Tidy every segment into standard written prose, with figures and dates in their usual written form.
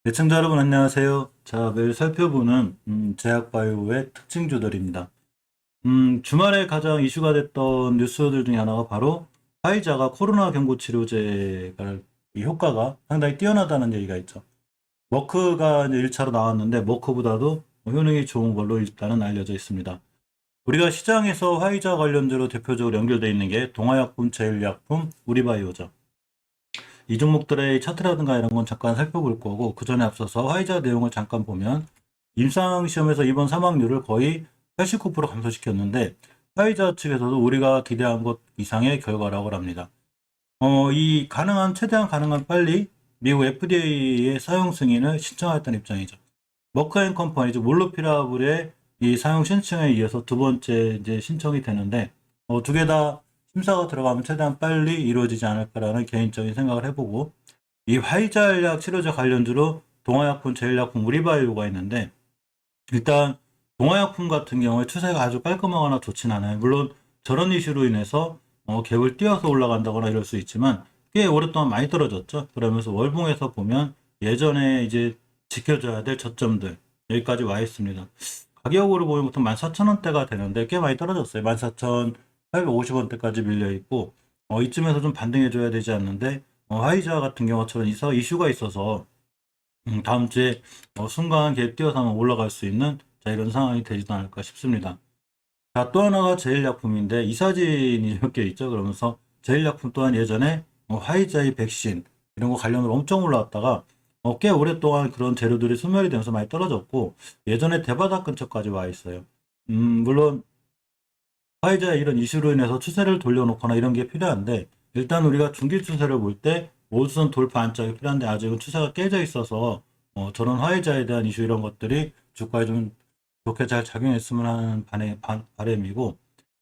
시청자 여러분 안녕하세요. 자, 매일 살펴보는 제약바이오의 특징주들입니다. 주말에 가장 이슈가 됐던 뉴스들 중에 하나가 바로 화이자가 코로나 경구 치료제가 이 효과가 상당히 뛰어나다는 얘기가 있죠. 머크가 이제 1차로 나왔는데 머크보다도 효능이 좋은 걸로 일단은 알려져 있습니다. 우리가 시장에서 화이자 관련주로 대표적으로 연결되어 있는 게 동화약품, 제일약품, 우리바이오죠. 이 종목들의 차트라든가 이런 건 잠깐 살펴볼 거고, 그 전에 앞서서 화이자 내용을 잠깐 보면 임상시험에서 입원 사망률을 거의 89% 감소시켰는데, 화이자 측에서도 우리가 기대한 것 이상의 결과라고 합니다. 최대한 가능한 빨리 미국 FDA의 사용 승인을 신청했던 입장이죠. 머크앤컴퍼니죠. 몰루피라블의 이 사용 신청에 이어서 두 번째 이제 신청이 되는데, 두 개 다 심사가 들어가면 최대한 빨리 이루어지지 않을까라는 개인적인 생각을 해보고, 이 화이자약 치료제 관련주로 동화약품, 제일약품, 우리바이오가 있는데, 일단 동화약품 같은 경우에 추세가 아주 깔끔하거나 좋진 않아요. 물론 저런 이슈로 인해서 갭을 띄어서 올라간다거나 이럴 수 있지만 꽤 오랫동안 많이 떨어졌죠. 그러면서 월봉에서 보면 예전에 이제 지켜줘야 될 저점들 여기까지 와 있습니다. 가격으로 보면 보통 14,000원대가 되는데 꽤 많이 떨어졌어요. 14,850원대까지 밀려 있고, 이쯤에서 좀 반등해 줘야 되지 않는데, 화이자 같은 경우처럼 이슈가 있어서 다음 주에 순간 갭 뛰어서 올라갈 수 있는 이런 상황이 되지도 않을까 싶습니다. 자, 또 하나가 제일약품인데 이 사진이 이렇게 있죠. 그러면서 제일약품 또한 예전에 화이자의 백신 이런 거 관련으로 엄청 올라왔다가 꽤 오랫동안 그런 재료들이 소멸이 되면서 많이 떨어졌고, 예전에 대바닥 근처까지 와 있어요. 물론 화이자의 이런 이슈로 인해서 추세를 돌려놓거나 이런 게 필요한데, 일단 우리가 중기 추세를 볼 때 5선 돌파 안짝이 필요한데 아직은 추세가 깨져 있어서 저런 화이자에 대한 이슈 이런 것들이 주가에 좀 좋게 잘 작용했으면 하는 바람이고,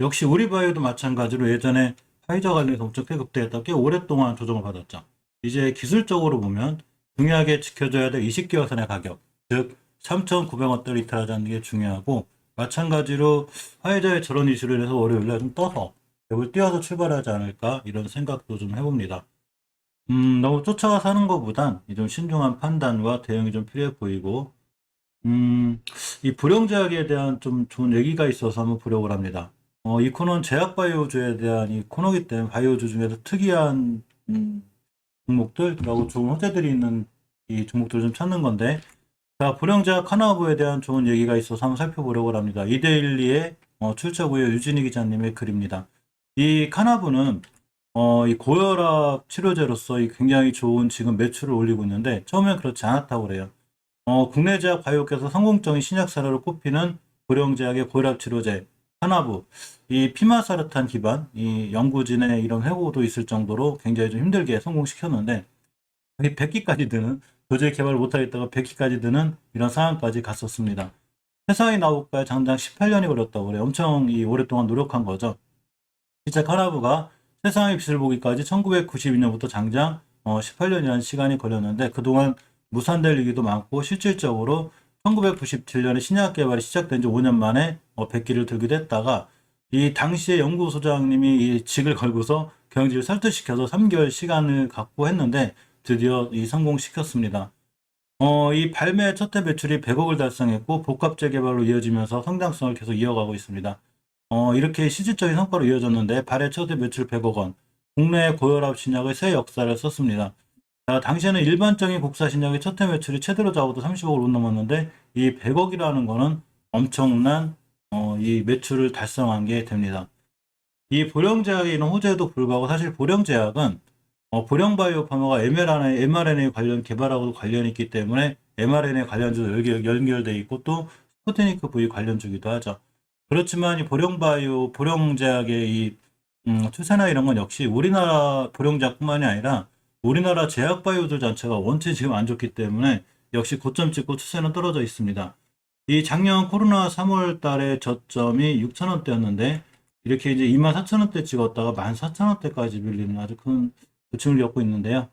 역시 우리바이오도 마찬가지로 예전에 화이자 관련해서 엄청 급등했다 꽤 오랫동안 조정을 받았죠. 이제 기술적으로 보면 중요하게 지켜줘야 될 20개월선의 가격, 즉 3,900원대를 이탈하지 게 중요하고, 마찬가지로 화이자의 저런 이슈로 인해서 월요일날 좀 떠서 갭을 띄워서 출발하지 않을까 이런 생각도 좀 해봅니다. 너무 쫓아가 사는 것보단 좀 신중한 판단과 대응이 좀 필요해 보이고, 이 불용제약에 대한 좀 좋은 얘기가 있어서 한번 보려고 합니다. 이 코너는 제약바이오주에 대한 이 코너기 때문에 바이오주 중에서 특이한 종목들하고 좋은 호재들이 있는 이 종목들을 좀 찾는 건데, 자, 불용제약 카나부에 대한 좋은 얘기가 있어서 한번 살펴보려고 합니다. 이데일리의 출처 후에 유진희 기자님의 글입니다. 이 카나부는 이 고혈압 치료제로서 굉장히 좋은 지금 매출을 올리고 있는데, 처음엔 그렇지 않았다고 그래요. 국내 제약 바이오께서 성공적인 신약 사례로 꼽히는 고령제약의 고혈압 치료제 하나부, 이 피마사르탄 기반 이 연구진의 이런 회고도 있을 정도로 굉장히 좀 힘들게 성공시켰는데, 100기까지 드는, 도저히 개발을 못하겠다가 100기까지 드는 이런 상황까지 갔었습니다. 회사에 나올까요? 장장 18년이 걸렸다고 그래요. 엄청 오랫동안 노력한 거죠. 실제 카나부가 세상의 빛을 보기까지 1992년부터 장장 18년이라는 시간이 걸렸는데, 그동안 무산될 얘기도 많고, 실질적으로 1997년에 신약 개발이 시작된 지 5년 만에 100기를 들기도 했다가, 이 당시에 연구소장님이 이 직을 걸고서 경영진을 설득시켜서 3개월 시간을 갖고 했는데 드디어 성공시켰습니다. 이 발매 첫 해 매출이 100억을 달성했고 복합 재개발로 이어지면서 성장성을 계속 이어가고 있습니다. 이렇게 실질적인 성과로 이어졌는데 발해 첫 해 매출 100억 원, 국내 고혈압 신약의 새 역사를 썼습니다. 자, 당시에는 일반적인 국사 신약의 첫 해 매출이 최대로 잡아도 30억을 못 넘었는데 이 100억이라는 거는 엄청난 이 매출을 달성한 게 됩니다. 이 보령제약의 이런 호재에도 불구하고 사실 보령제약은 보령바이오 파머가 mRNA 관련 개발하고도 관련이 있기 때문에 mRNA 관련주도 연결돼 있고 또 스푸트니크 V 관련주기도 하죠. 그렇지만 이 보령제약의 이 추세나 이런 건 역시 우리나라 보령제약뿐만이 아니라 우리나라 제약바이오들 자체가 원체 지금 안 좋기 때문에 역시 고점 찍고 추세는 떨어져 있습니다. 이 작년 코로나 3월 달에 저점이 6,000원대였는데 이렇게 이제 24,000원대 찍었다가 14,000원대까지 밀리는 아주 큰 고침을 겪고 있는데요.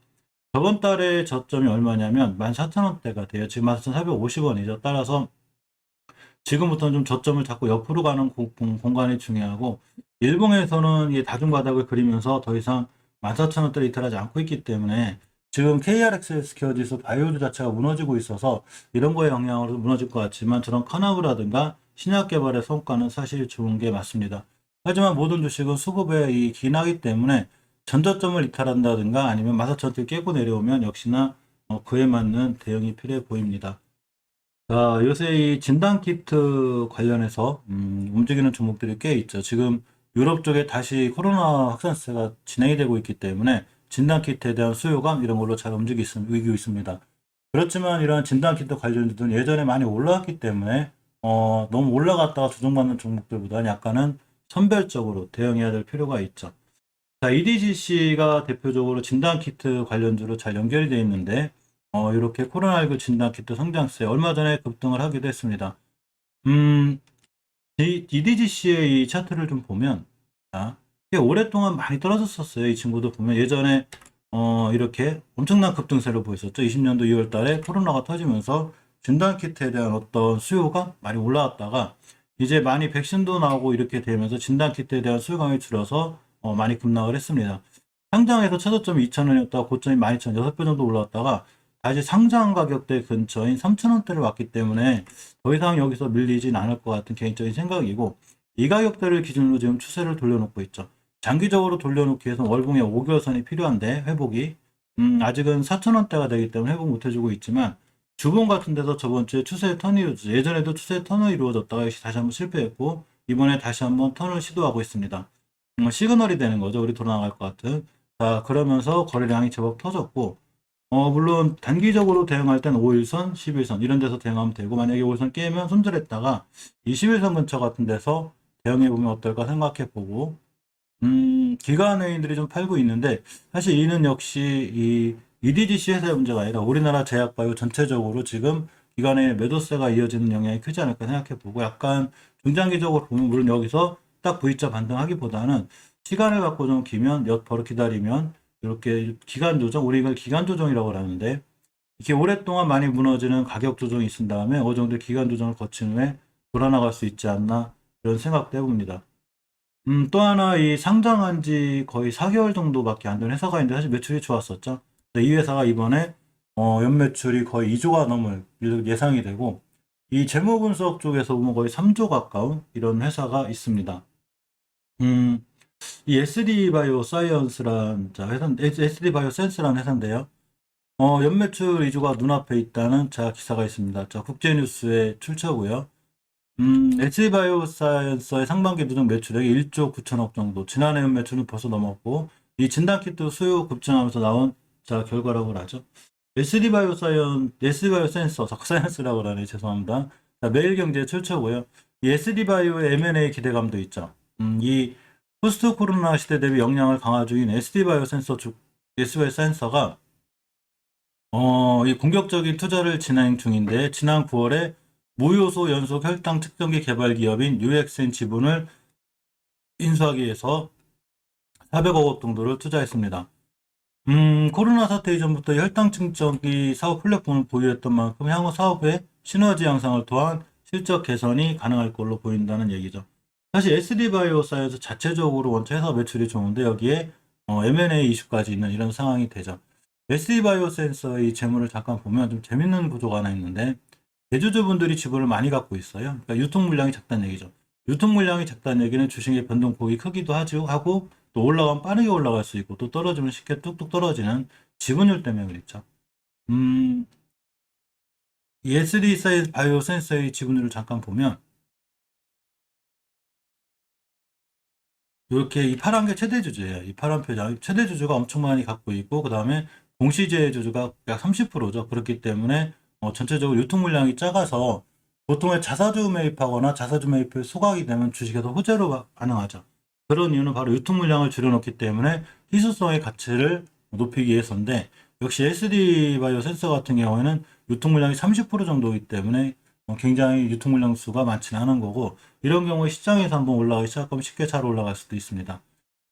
저번 달에 저점이 얼마냐면 14,000원대가 돼요. 지금 14,450원이죠. 따라서 지금부터는 좀 저점을 잡고 옆으로 가는 공간이 중요하고, 일봉에서는 이 다중바닥을 그리면서 더 이상 14,000원대를 이탈하지 않고 있기 때문에 지금 KRX 스퀘어 지수 바이오주 자체가 무너지고 있어서 이런 거에 영향으로 무너질 것 같지만 저런 카나브라든가 신약 개발의 성과는 사실 좋은 게 맞습니다. 하지만 모든 주식은 수급에 이 기나기 때문에 전저점을 이탈한다든가 아니면 14,000을 깨고 내려오면 역시나 그에 맞는 대응이 필요해 보입니다. 자, 요새 이 진단키트 관련해서 움직이는 종목들이 꽤 있죠. 지금 유럽 쪽에 다시 코로나 확산세가 진행이 되고 있기 때문에 진단키트에 대한 수요감 이런 걸로 잘 움직이고 있습니다. 그렇지만 이런 진단키트 관련주들은 예전에 많이 올라왔기 때문에 너무 올라갔다가 조정받는 종목들보다는 약간은 선별적으로 대응해야 될 필요가 있죠. 자, EDGC가 대표적으로 진단키트 관련주로 잘 연결이 되어 있는데, 이렇게 코로나19 진단키트 성장세 얼마 전에 급등을 하기도 했습니다. EDGC의 이 차트를 좀 보면, 자, 꽤 오랫동안 많이 떨어졌었어요. 이 친구도 보면 예전에, 이렇게 엄청난 급등세를 보였었죠. 20년도 2월 달에 코로나가 터지면서 진단키트에 대한 어떤 수요가 많이 올라왔다가, 이제 많이 백신도 나오고 이렇게 되면서 진단키트에 대한 수요감이 줄어서 많이 급락을 했습니다. 상장에서 최저점이 2,000원이었다가 고점이 12,000원, 6배 정도 올라왔다가 다시 상장 가격대 근처인 3,000원대를 왔기 때문에 더 이상 여기서 밀리진 않을 것 같은 개인적인 생각이고 이 가격대를 기준으로 지금 추세를 돌려놓고 있죠. 장기적으로 돌려놓기 위해서 월봉의 5개월선이 필요한데 회복이 아직은 4,000원대가 되기 때문에 회복 못 해주고 있지만 주봉 같은 데서 저번 주에 추세 턴이 이루어졌죠. 예전에도 추세 턴이 이루어졌다가 역시 다시 한번 실패했고 이번에 다시 한번 턴을 시도하고 있습니다. 시그널이 되는 거죠. 우리 돌아나갈 것 같은. 자, 그러면서 거래량이 제법 터졌고, 물론 단기적으로 대응할 땐 5일선, 11선 이런 데서 대응하면 되고, 만약에 5일선 깨면 손절했다가 21선 근처 같은 데서 대응해 보면 어떨까 생각해 보고, 기관회인들이 좀 팔고 있는데, 사실 이는 역시 이 EDGC 회사의 문제가 아니라 우리나라 제약바이오 전체적으로 지금 기관의 매도세가 이어지는 영향이 크지 않을까 생각해 보고, 약간 중장기적으로 보면 물론 여기서 딱 V자 반등하기보다는 시간을 갖고 좀 기면 엿버릇 기다리면 이렇게 기간 조정, 우리 이걸 기간 조정이라고 하는데 이렇게 오랫동안 많이 무너지는 가격 조정이 있은 다음에 어느 정도 기간 조정을 거친 후에 돌아나갈 수 있지 않나 이런 생각도 해봅니다. 또 하나 이 상장한 지 거의 4개월 정도밖에 안 된 회사가 있는데 사실 매출이 좋았었죠. 근데 이 회사가 이번에 연매출이 거의 2조가 넘을 예상이 되고 이 재무 분석 쪽에서 보면 거의 3조 가까운 이런 회사가 있습니다. 이 SD 바이오 사이언스란 자 회사, SD 바이오 센스라는 회사인데요. 연매출 2조가 눈앞에 있다는 자 기사가 있습니다. 자 국제뉴스에 출처고요. SD 바이오 사이언스의 상반기 누적 매출액이 1조 9천억 정도. 지난해 연매출은 벌써 넘었고 이 진단키트 수요 급증하면서 나온 자 결과라고 하죠. SD 바이오 센서, 사이언스라고 하네 죄송합니다. 자, 매일경제 출처고요. 이 SD 바이오의 M&A 기대감도 있죠. 이 포스트 코로나 시대 대비 역량을 강화 중인 SD바이오 SD바이오 센서가 이 공격적인 투자를 진행 중인데 지난 9월에 무요소 연속 혈당 측정기 개발 기업인 UXN 지분을 인수하기 위해서 400억 원 정도를 투자했습니다. 코로나 사태 이전부터 혈당 측정기 사업 플랫폼을 보유했던 만큼 향후 사업의 시너지 양상을 통한 실적 개선이 가능할 걸로 보인다는 얘기죠. 사실 SD바이오 사이언스 자체적으로 원체 회사 매출이 좋은데 여기에 M&A 이슈까지 있는 이런 상황이 되죠. SD바이오 센서의 재물을 잠깐 보면 좀 재밌는 구조가 하나 있는데 대주주분들이 지분을 많이 갖고 있어요. 그러니까 유통 물량이 작다는 얘기죠. 유통 물량이 작다는 얘기는 주식의 변동폭이 크기도 하고 또 올라가면 빠르게 올라갈 수 있고 또 떨어지면 쉽게 뚝뚝 떨어지는 지분율 때문에 그렇죠. 이 SD바이오 센서의 지분율을 잠깐 보면 이렇게 이 파란 게 최대 주주예요. 이 파란 표정 최대 주주가 엄청 많이 갖고 있고 그 다음에 공시제 주주가 약 30%죠. 그렇기 때문에 전체적으로 유통 물량이 작아서 보통의 자사주 매입하거나 자사주 매입을 소각이 되면 주식에서 호재로 반응하죠. 그런 이유는 바로 유통 물량을 줄여놓기 때문에 희소성의 가치를 높이기 위해서인데 역시 SD 바이오 센서 같은 경우에는 유통 물량이 30% 정도이기 때문에 굉장히 유통 물량 수가 많지는 않은 거고 이런 경우에 시장에서 한번 올라가기 시작하면 쉽게 잘 올라갈 수도 있습니다.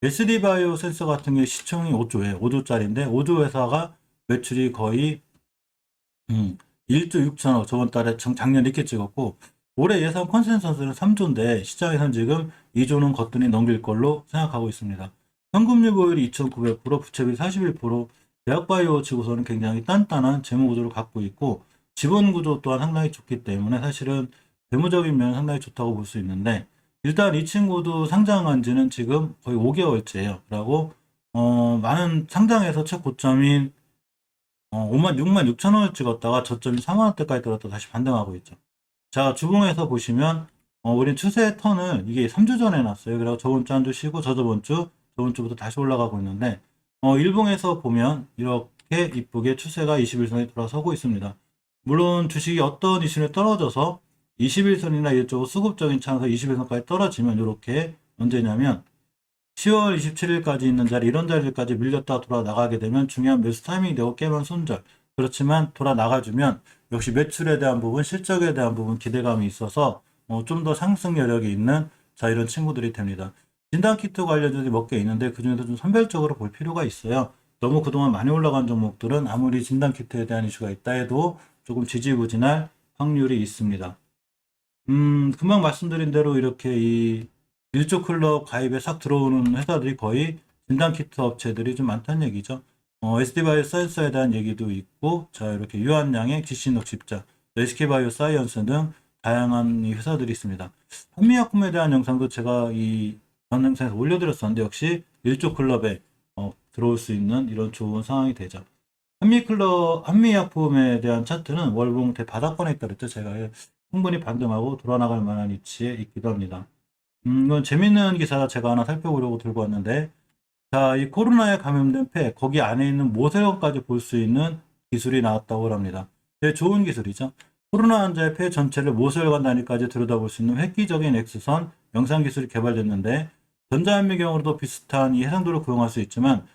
SD 바이오 센서 같은 경우 시총이 5조예요. 5조짜리인데 5조 회사가 매출이 거의 1조 6천억 저번 달에 작년 이렇게 찍었고 올해 예상 컨센서스는 3조인데 시장에서는 지금 2조는 거뜬히 넘길 걸로 생각하고 있습니다. 현금유보율이 2,900%, 부채비 41%, 대학바이오 치고서는 굉장히 단단한 재무 구조를 갖고 있고 지분 구조 또한 상당히 좋기 때문에 사실은 재무적인 면은 상당히 좋다고 볼 수 있는데 일단 이 친구도 상장한 지는 지금 거의 5개월째예요. 그리고 많은 상장에서 최고점인 6만 6천 원을 찍었다가 저점이 4만 원대까지 떨어졌다 다시 반등하고 있죠. 자, 주봉에서 보시면 우린 추세 턴을 이게 3주 전에 났어요. 그리고 저번 주 한 주 쉬고 저저번 주, 저번 주부터 다시 올라가고 있는데 일봉에서 보면 이렇게 이쁘게 추세가 21선에 돌아서고 있습니다. 물론 주식이 어떤 이슈에 떨어져서 21선이나 이쪽 수급적인 차원에서 21선까지 떨어지면 이렇게 언제냐면 10월 27일까지 있는 자리 이런 자리까지 밀렸다 돌아 나가게 되면 중요한 매수 타이밍이 되고 깨면 손절. 그렇지만 돌아 나가주면 역시 매출에 대한 부분, 실적에 대한 부분 기대감이 있어서 좀 더 상승 여력이 있는 자 이런 친구들이 됩니다. 진단키트 관련주들이 몇 개 있는데 그중에서 좀 선별적으로 볼 필요가 있어요. 너무 그동안 많이 올라간 종목들은 아무리 진단키트에 대한 이슈가 있다 해도 조금 지지부진할 확률이 있습니다. 금방 말씀드린 대로 이렇게 이 일조 클럽 가입에 싹 들어오는 회사들이 거의 진단키트 업체들이 좀 많다는 얘기죠. SD바이오 사이언스에 대한 얘기도 있고, 자, 이렇게 유한양의 GC녹십자, SK바이오 사이언스 등 다양한 이 회사들이 있습니다. 한미약품에 대한 영상도 제가 이 전 영상에서 올려드렸었는데, 역시 일조 클럽에 들어올 수 있는 이런 좋은 상황이 되죠. 한미약품에 대한 차트는 월봉 대바닥권에 있다 그랬죠. 제가 충분히 반등하고 돌아나갈 만한 위치에 있기도 합니다. 이건 재밌는 기사 제가 하나 살펴보려고 들고 왔는데, 자, 이 코로나에 감염된 폐, 거기 안에 있는 모세혈관까지 볼 수 있는 기술이 나왔다고 합니다. 되게 좋은 기술이죠. 코로나 환자의 폐 전체를 모세혈관 단위까지 들여다볼 수 있는 획기적인 X선 영상 기술이 개발됐는데, 전자현미경으로도 비슷한 이 해상도를 구용할 수 있지만,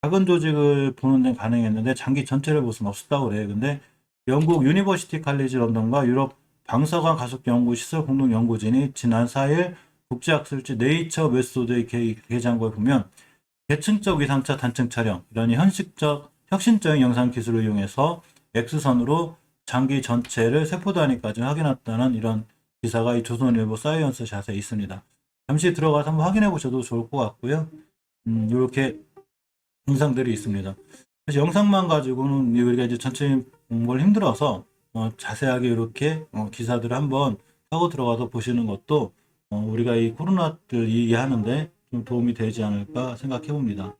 작은 조직을 보는 데는 가능했는데, 장기 전체를 볼 수는 없었다고 그래요. 근데 영국 유니버시티 칼리지 런던과 유럽 방사관 가속 연구 시설 공동 연구진이 지난 4일 국제학술지 네이처 메소드의 게재한 보면 계층적 위상차 단층 촬영 이런 혁신적인 영상 기술을 이용해서 X선으로 장기 전체를 세포 단위까지 확인했다는 이런 기사가 이 조선일보 사이언스 샷에 있습니다. 잠시 들어가서 한번 확인해 보셔도 좋을 것 같고요. 이렇게 영상들이 있습니다. 그래서 영상만 가지고는 우리가 이제 전체 공부를 힘들어서 자세하게 이렇게 기사들을 한번 하고 들어가서 보시는 것도 우리가 이 코로나를 이해하는데 좀 도움이 되지 않을까 생각해 봅니다.